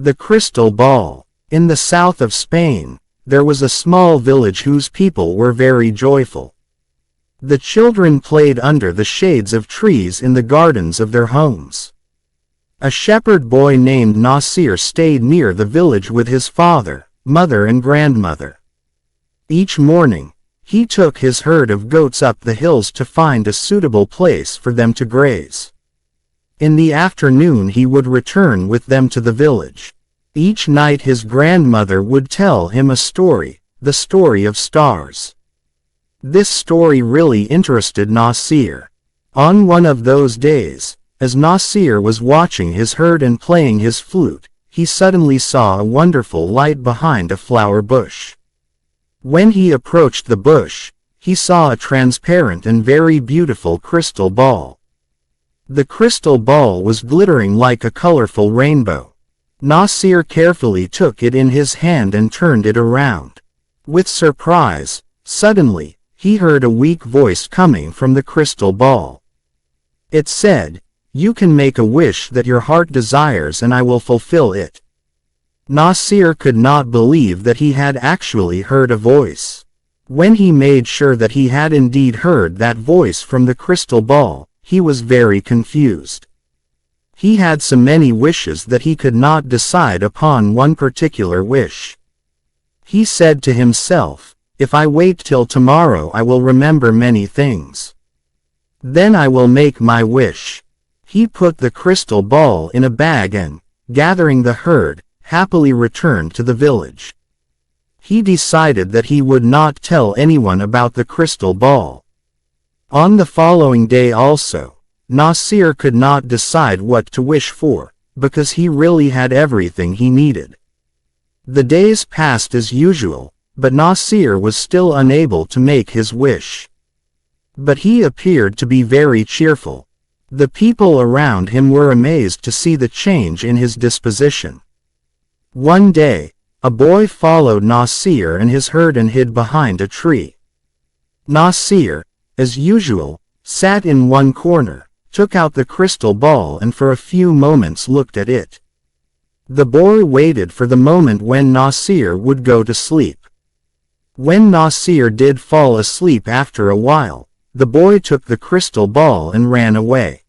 The Crystal Ball. In the south of Spain, there was a small village whose people were very joyful. The children played under the shades of trees in the gardens of their homes. A shepherd boy named Nasir stayed near the village with his father, mother and grandmother. Each morning, he took his herd of goats up the hills to find a suitable place for them to graze. In the afternoon he would return with them to the village. Each night his grandmother would tell him a story, the story of stars. This story really interested Nasir. On one of those days, as Nasir was watching his herd and playing his flute, he suddenly saw a wonderful light behind a flower bush. When he approached the bush, he saw a transparent and very beautiful crystal ball. The crystal ball was glittering like a colorful rainbow. Nasir carefully took it in his hand and turned it around. With surprise, suddenly, he heard a weak voice coming from the crystal ball. It said, "You can make a wish that your heart desires and I will fulfill it." Nasir could not believe that he had actually heard a voice. When he made sure that he had indeed heard that voice from the crystal ball, he was very confused. He had so many wishes that he could not decide upon one particular wish. He said to himself, "If I wait till tomorrow I will remember many things. Then I will make my wish." He put the crystal ball in a bag and, gathering the herd, happily returned to the village. He decided that he would not tell anyone about the crystal ball. On the following day also, Nasir could not decide what to wish for, because he really had everything he needed. The days passed as usual, but Nasir was still unable to make his wish. But he appeared to be very cheerful. The people around him were amazed to see the change in his disposition. One day, a boy followed Nasir and his herd and hid behind a tree. Nasir, as usual, sat in one corner, took out the crystal ball and for a few moments looked at it. The boy waited for the moment when Nasir would go to sleep. When Nasir did fall asleep after a while, the boy took the crystal ball and ran away.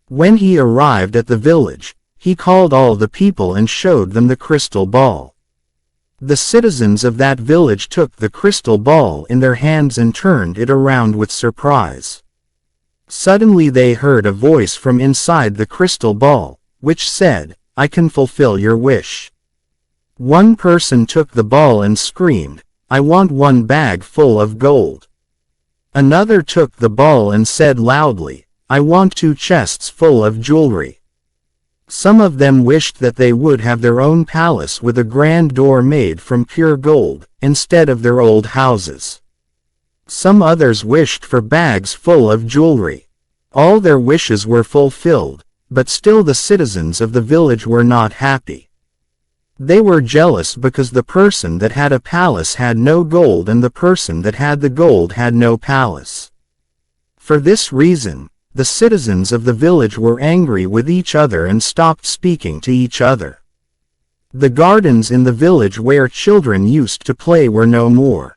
When he arrived at the village, he called all the people and showed them the crystal ball. The citizens of that village took the crystal ball in their hands and turned it around with surprise. Suddenly they heard a voice from inside the crystal ball, which said, "I can fulfill your wish." One person took the ball and screamed, "I want one bag full of gold." Another took the ball and said loudly, "I want 2 chests full of jewelry." Some of them wished that they would have their own palace with a grand door made from pure gold, instead of their old houses. Some others wished for bags full of jewelry. All their wishes were fulfilled, but still the citizens of the village were not happy. They were jealous because the person that had a palace had no gold and the person that had the gold had no palace. For this reason, the citizens of the village were angry with each other and stopped speaking to each other. The gardens in the village where children used to play were no more.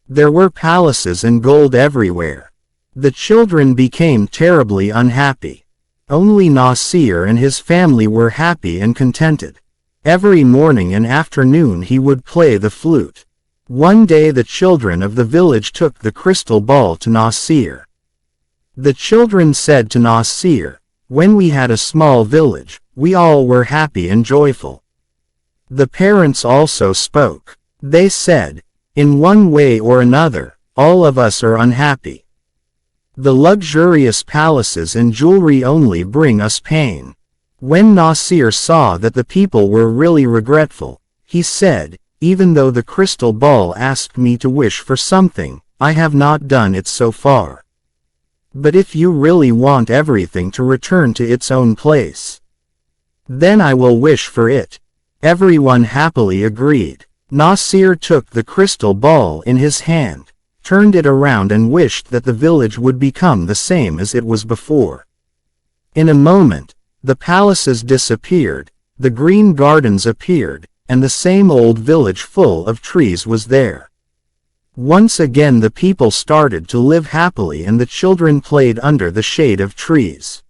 There were palaces and gold everywhere. The children became terribly unhappy. Only Nasir and his family were happy and contented. Every morning and afternoon he would play the flute. One day the children of the village took the crystal ball to Nasir. The children said to Nasir, "When we had a small village, we all were happy and joyful." The parents also spoke. They said, "In one way or another, all of us are unhappy. The luxurious palaces and jewelry only bring us pain." When Nasir saw that the people were really regretful, he said, "Even though the crystal ball asked me to wish for something, I have not done it so far. But if you really want everything to return to its own place, then I will wish for it." Everyone happily agreed. Nasir took the crystal ball in his hand, turned it around and wished that the village would become the same as it was before. In a moment, the palaces disappeared, the green gardens appeared, and the same old village full of trees was there. Once again the people started to live happily and the children played under the shade of trees.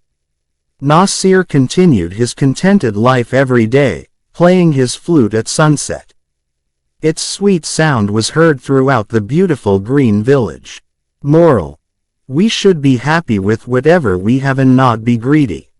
Nasir continued his contented life every day, playing his flute at sunset. Its sweet sound was heard throughout the beautiful green village. Moral: we should be happy with whatever we have and not be greedy.